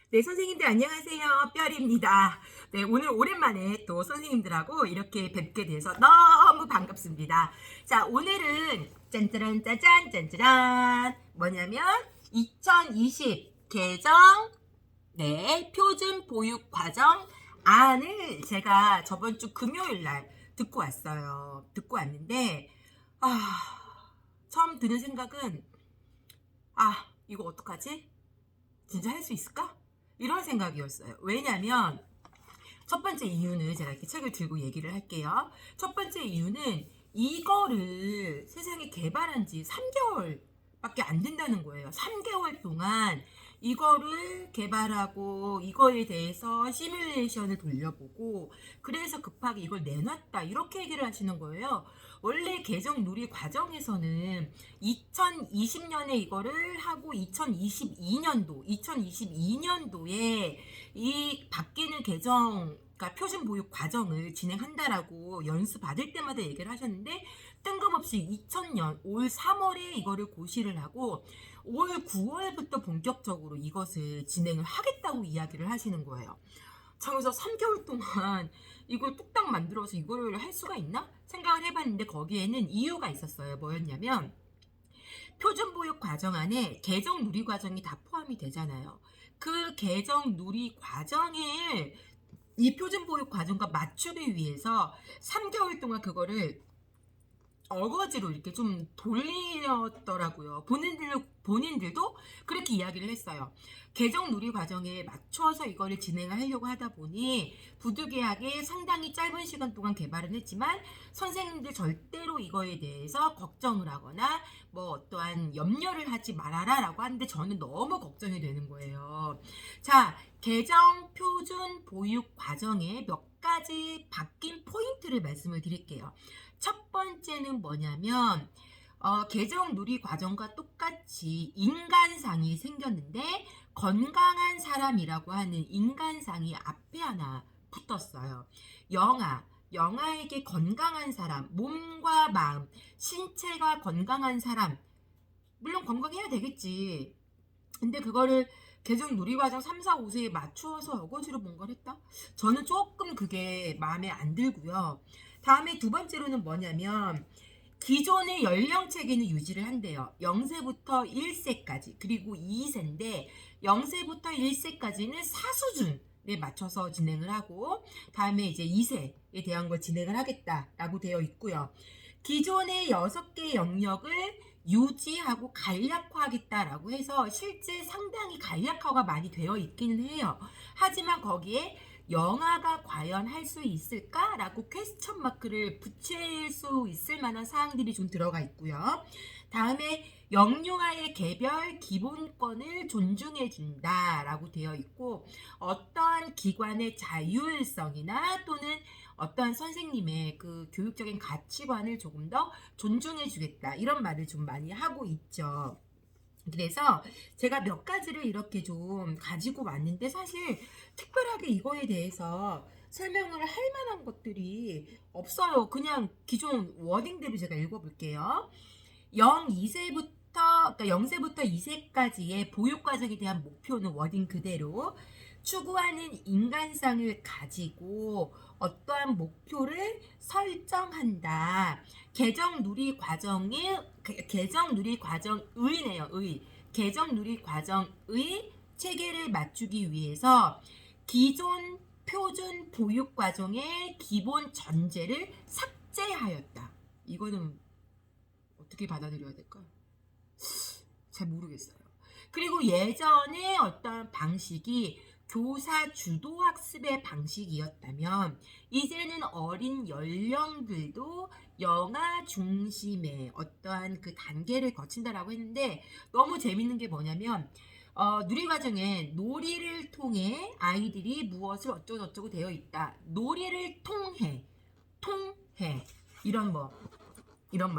네, 선생님들 안녕하세요. 뼈리입니다. 네, 오늘 오랜만에 또 선생님들하고 이렇게 뵙게 돼서 너무 반갑습니다. 자, 오늘은 짠짜란 짜잔 짠짜란 뭐냐면 2020 개정 표준 보육 과정 안을 제가 저번 주 금요일 날 듣고 왔어요. 듣고 왔는데 처음 드는 생각은 이거 어떡하지? 진짜 할 수 있을까? 이런 생각이었어요. 왜냐면 첫 번째 이유는 제가 이렇게 책을 들고 얘기를 할게요. 첫 번째 이유는 이거를 세상에 개발한 지 3개월밖에 안 된다는 거예요. 3개월 동안 이거를 개발하고 이거에 대해서 시뮬레이션을 돌려보고 그래서 급하게 이걸 내놨다 이렇게 얘기를 하시는 거예요. 원래 개정 누리 과정에서는 2020년에 이거를 하고 2022년도에 이 바뀌는 개정 그러니까 표준 보육 과정을 진행한다라고 연수 받을 때마다 얘기를 하셨는데 뜬금없이 2000년 올 3월에 이거를 고시를 하고 올 9월부터 본격적으로 이것을 진행을 하겠다고 이야기를 하시는 거예요. 자, 그래서 3개월 동안 이걸 뚝딱 만들어서 이거를 할 수가 있나? 생각을 해봤는데 거기에는 이유가 있었어요. 뭐였냐면 표준보육 과정 안에 개정 누리 과정이 다 포함이 되잖아요. 그 개정 누리 과정을 이 표준보육 과정과 맞추기 위해서 3개월 동안 그거를 어거지로 이렇게 좀 돌렸더라고요. 본인들도 그렇게 이야기를 했어요. 개정 누리 과정에 맞춰서 이거를 진행을 하려고 하다 보니 부득이하게 상당히 짧은 시간 동안 개발은 했지만 선생님들 절대로 이거에 대해서 걱정을 하거나 뭐 어떠한 염려를 하지 말아라 라고 하는데 저는 너무 걱정이 되는 거예요. 자, 개정 표준 보육 과정에 몇 가지 바뀐 포인트를 말씀을 드릴게요. 첫 번째는 뭐냐면 개정 누리 과정과 똑같이 인간상이 생겼는데 건강한 사람이라고 하는 인간상이 앞에 하나 붙었어요. 영아에게 건강한 사람, 몸과 마음, 신체가 건강한 사람, 물론 건강해야 되겠지. 근데 그거를 개정 누리과정 3, 4, 5세에 맞추어서 어거지로 뭔가를 했다? 저는 조금 그게 마음에 안 들고요. 다음에 두 번째로는 뭐냐면 기존의 연령 체계는 유지를 한대요. 0세부터 1세까지 그리고 2세인데 0세부터 1세까지는 사수준에 맞춰서 진행을 하고 다음에 이제 2세에 대한 걸 진행을 하겠다라고 되어 있고요. 기존의 6개 영역을 유지하고 간략화하겠다라고 해서 실제 상당히 간략화가 많이 되어 있기는 해요. 하지만 거기에 영아가 과연 할 수 있을까라고 퀘스천 마크를 붙일 수 있을 만한 사항들이 좀 들어가 있고요. 다음에 영유아의 개별 기본권을 존중해 준다라고 되어 있고 어떠한 기관의 자율성이나 또는 어떠한 선생님의 그 교육적인 가치관을 조금 더 존중해 주겠다 이런 말을 좀 많이 하고 있죠. 그래서 제가 몇 가지를 이렇게 좀 가지고 왔는데 사실 특별하게 이거에 대해서 설명을 할 만한 것들이 없어요. 그냥 기존 워딩대로 제가 읽어볼게요. 0세부터 2세까지의 보육과정에 대한 목표는 워딩 그대로 추구하는 인간상을 가지고 어떠한 목표를 설정한다. 개정 누리 과정의네요. 개정 누리 과정의 체계를 맞추기 위해서 기존 표준 보육 과정의 기본 전제를 삭제하였다. 이거는 어떻게 받아들여야 될까? 잘 모르겠어요. 그리고 예전에 어떤 방식이 교사 주도 학습의 방식이었다면 이제는 어린 연령들도 영아 중심의 어떠한 그 단계를 거친다라고 했는데 너무 재밌는 게 뭐냐면 누리과정에 놀이를 통해 아이들이 무엇을 어쩌고저쩌고 되어 있다. 놀이를 통해 이런 뭐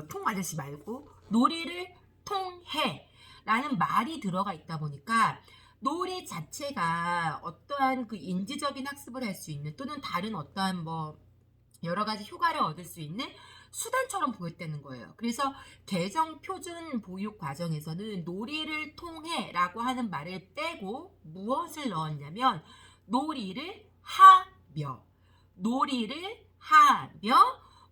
통 아저씨 말고 놀이를 통해 라는 말이 들어가 있다 보니까 놀이 자체가 어떠한 그 인지적인 학습을 할 수 있는 또는 다른 어떠한 뭐 여러 가지 효과를 얻을 수 있는 수단처럼 보였다는 거예요. 그래서 개정 표준 보육 과정에서는 놀이를 통해라고 하는 말을 빼고 무엇을 넣었냐면 놀이를 하며 놀이를 하며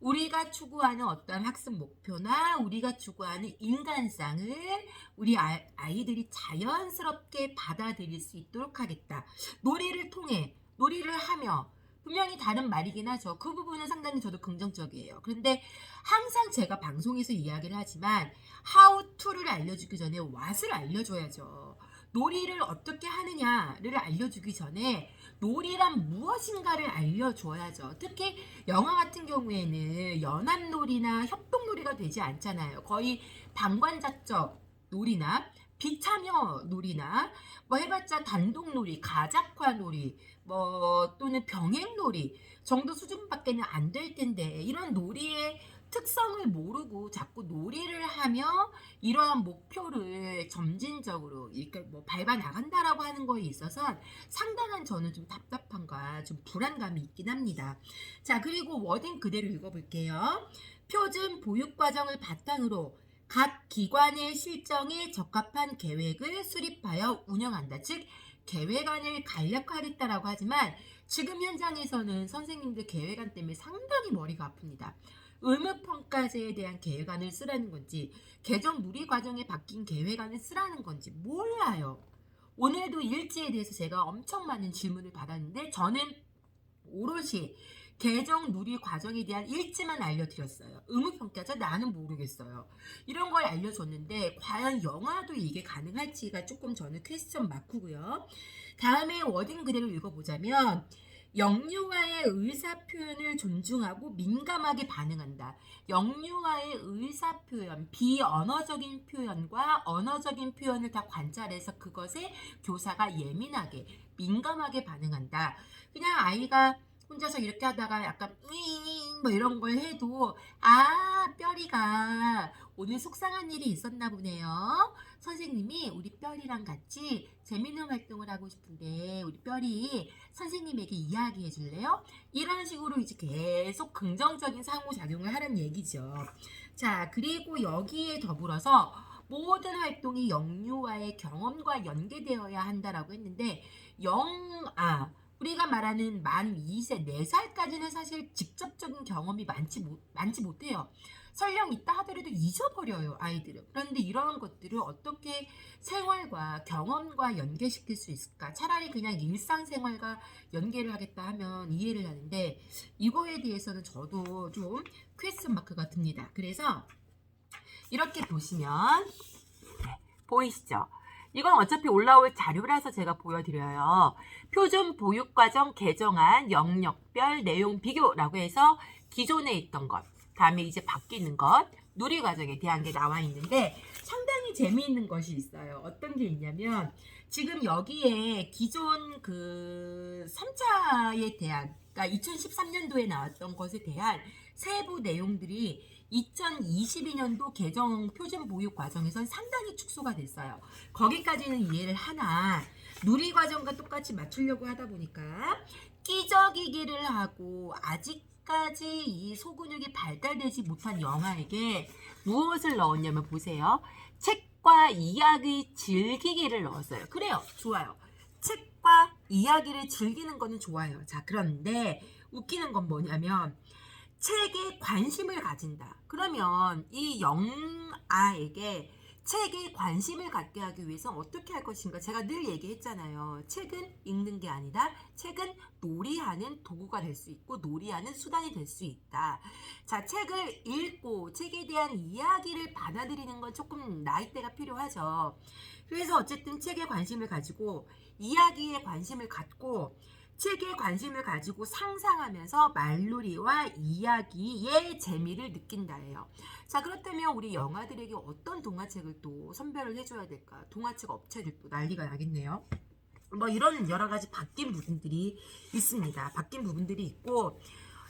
우리가 추구하는 어떤 학습 목표나 우리가 추구하는 인간상을 우리 아이들이 자연스럽게 받아들일 수 있도록 하겠다. 놀이를 통해, 놀이를 하며 분명히 다른 말이긴 하죠. 그 부분은 상당히 저도 긍정적이에요. 그런데 항상 제가 방송에서 이야기를 하지만 how to를 알려주기 전에 what을 알려줘야죠. 놀이를 어떻게 하느냐를 알려주기 전에 놀이란 무엇인가를 알려줘야죠. 특히 영화 같은 경우에는 연합놀이나 협동놀이가 되지 않잖아요. 거의 방관자적 놀이나 비참여 놀이나 뭐 해봤자 단독놀이, 가작화놀이, 뭐 또는 병행놀이 정도 수준밖에는 안 될 텐데 이런 놀이의 특성을 모르고 자꾸 놀이를 하며 이러한 목표를 점진적으로 이렇게 뭐 밟아 나간다라고 하는 거에 있어서 상당한 저는 좀 답답함과 좀 불안감이 있긴 합니다. 자, 그리고 워딩 그대로 읽어볼게요. 표준 보육 과정을 바탕으로 각 기관의 실정에 적합한 계획을 수립하여 운영한다. 즉 계획안을 간략화하겠다라고 하지만 지금 현장에서는 선생님들 계획안 때문에 상당히 머리가 아픕니다. 의무평가제에 대한 계획안을 쓰라는 건지 개정 누리 과정에 바뀐 계획안을 쓰라는 건지 몰라요. 오늘도 일지에 대해서 제가 엄청 많은 질문을 받았는데 저는 오롯이 개정 누리 과정에 대한 일지만 알려드렸어요. 의무평가제 나는 모르겠어요. 이런 걸 알려줬는데 과연 영화도 이게 가능할지가 조금 저는 퀘스천 마크고요. 다음에 워딩 그대로 읽어보자면 영유아의 의사표현을 존중하고 민감하게 반응한다. 영유아의 의사표현, 비언어적인 표현과 언어적인 표현을 다 관찰해서 그것에 교사가 예민하게, 민감하게 반응한다. 그냥 아이가 혼자서 이렇게 하다가 약간 뭐 이런 걸 해도 뼈리가 오늘 속상한 일이 있었나 보네요. 선생님이 우리 뼈리랑 같이 재밌는 활동을 하고 싶은데 우리 뼈리 선생님에게 이야기해 줄래요? 이런 식으로 이제 계속 긍정적인 상호작용을 하는 얘기죠. 자, 그리고 여기에 더불어서 모든 활동이 영유아의 경험과 연계되어야 한다라고 했는데 우리가 말하는 만 2세, 4살까지는 사실 직접적인 경험이 많지 못해요. 설령 있다 하더라도 잊어버려요, 아이들은. 그런데 이런 것들을 어떻게 생활과 경험과 연계시킬 수 있을까? 차라리 그냥 일상생활과 연계를 하겠다 하면 이해를 하는데 이거에 대해서는 저도 좀 퀘스천 마크가 듭니다. 그래서 이렇게 보시면 보이시죠? 이건 어차피 올라올 자료라서 제가 보여드려요. 표준 보육과정 개정안 영역별 내용 비교라고 해서 기존에 있던 것, 다음에 이제 바뀌는 것, 누리과정에 대한 게 나와 있는데 상당히 재미있는 것이 있어요. 어떤 게 있냐면 지금 여기에 기존 그 3차에 대한, 그러니까 2013년도에 나왔던 것에 대한 세부 내용들이 2022년도 개정 표준 보육 과정에선 상당히 축소가 됐어요. 거기까지는 이해를 하나 누리 과정과 똑같이 맞추려고 하다 보니까 끼적이기를 하고 아직까지 이 소근육이 발달되지 못한 영아에게 무엇을 넣었냐면 보세요. 책과 이야기 즐기기를 넣었어요. 그래요. 좋아요. 책과 이야기를 즐기는 거는 좋아요. 자, 그런데 웃기는 건 뭐냐면 책에 관심을 가진다. 그러면 이 영아에게 책에 관심을 갖게 하기 위해서 어떻게 할 것인가? 제가 늘 얘기했잖아요. 책은 읽는 게 아니라 책은 놀이하는 도구가 될 수 있고 놀이하는 수단이 될 수 있다. 자, 책을 읽고 책에 대한 이야기를 받아들이는 건 조금 나이대가 필요하죠. 그래서 어쨌든 책에 관심을 가지고 이야기에 관심을 갖고 책에 관심을 가지고 상상하면서 말놀이와 이야기의 재미를 느낀다예요. 자, 그렇다면 우리 영아들에게 어떤 동화책을 또 선별을 해줘야 될까? 동화책 업체들 또 난리가 나겠네요. 뭐 이런 여러 가지 바뀐 부분들이 있습니다. 바뀐 부분들이 있고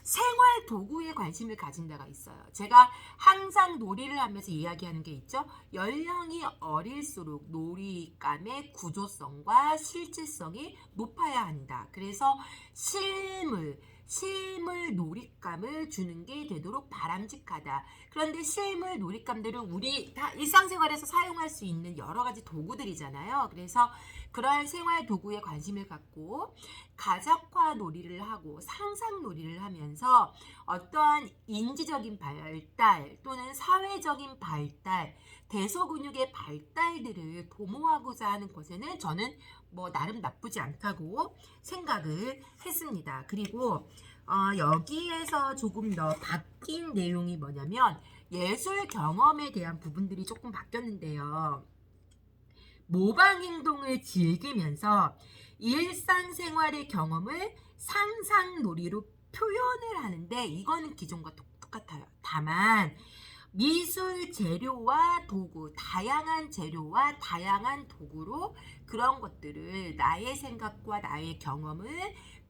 생활 도구에 관심을 가진 데가 있어요. 제가 항상 놀이를 하면서 이야기하는 게 있죠. 연령이 어릴수록 놀이감의 구조성과 실질성이 높아야 한다. 그래서 실물, 실물 놀잇감을 주는 게 되도록 바람직하다. 그런데 실물 놀잇감들은 우리 다 일상생활에서 사용할 수 있는 여러 가지 도구들이잖아요. 그래서 그러한 생활 도구에 관심을 갖고 가작화 놀이를 하고 상상 놀이를 하면서 어떠한 인지적인 발달 또는 사회적인 발달, 대소근육의 발달들을 도모하고자 하는 것에는 저는 뭐 나름 나쁘지 않다고 생각을 했습니다. 그리고 여기에서 조금 더 바뀐 내용이 뭐냐면 예술 경험에 대한 부분들이 조금 바뀌었는데요. 모방 행동을 즐기면서 일상생활의 경험을 상상놀이로 표현을 하는데 이거는 기존과 똑같아요. 다만 미술 재료와 도구, 다양한 재료와 다양한 도구로 그런 것들을 나의 생각과 나의 경험을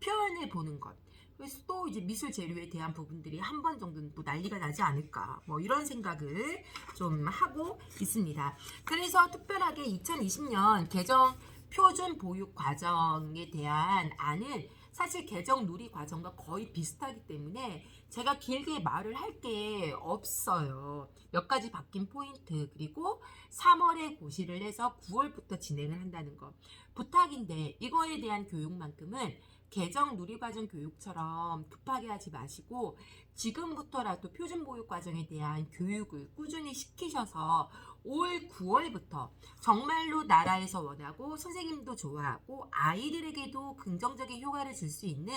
표현해 보는 것. 그래서 또 이제 미술 재료에 대한 부분들이 한 번 정도는 또 난리가 나지 않을까 뭐 이런 생각을 좀 하고 있습니다. 그래서 특별하게 2020년 개정 표준 보육 과정에 대한 안은 사실 개정 누리 과정과 거의 비슷하기 때문에 제가 길게 말을 할 게 없어요. 몇 가지 바뀐 포인트 그리고 3월에 고시를 해서 9월부터 진행을 한다는 거 부탁인데 이거에 대한 교육만큼은 개정 누리과정 교육처럼 급하게 하지 마시고 지금부터라도 표준보육과정에 대한 교육을 꾸준히 시키셔서 올 9월부터 정말로 나라에서 원하고 선생님도 좋아하고 아이들에게도 긍정적인 효과를 줄 수 있는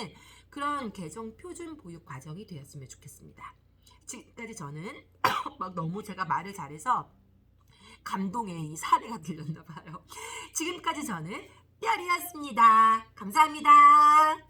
그런 개정 표준보육과정이 되었으면 좋겠습니다. 지금까지 저는 막 너무 제가 말을 잘해서 감동의 이 사례가 들렸나 봐요. 지금까지 저는 뼈리였습니다. 감사합니다.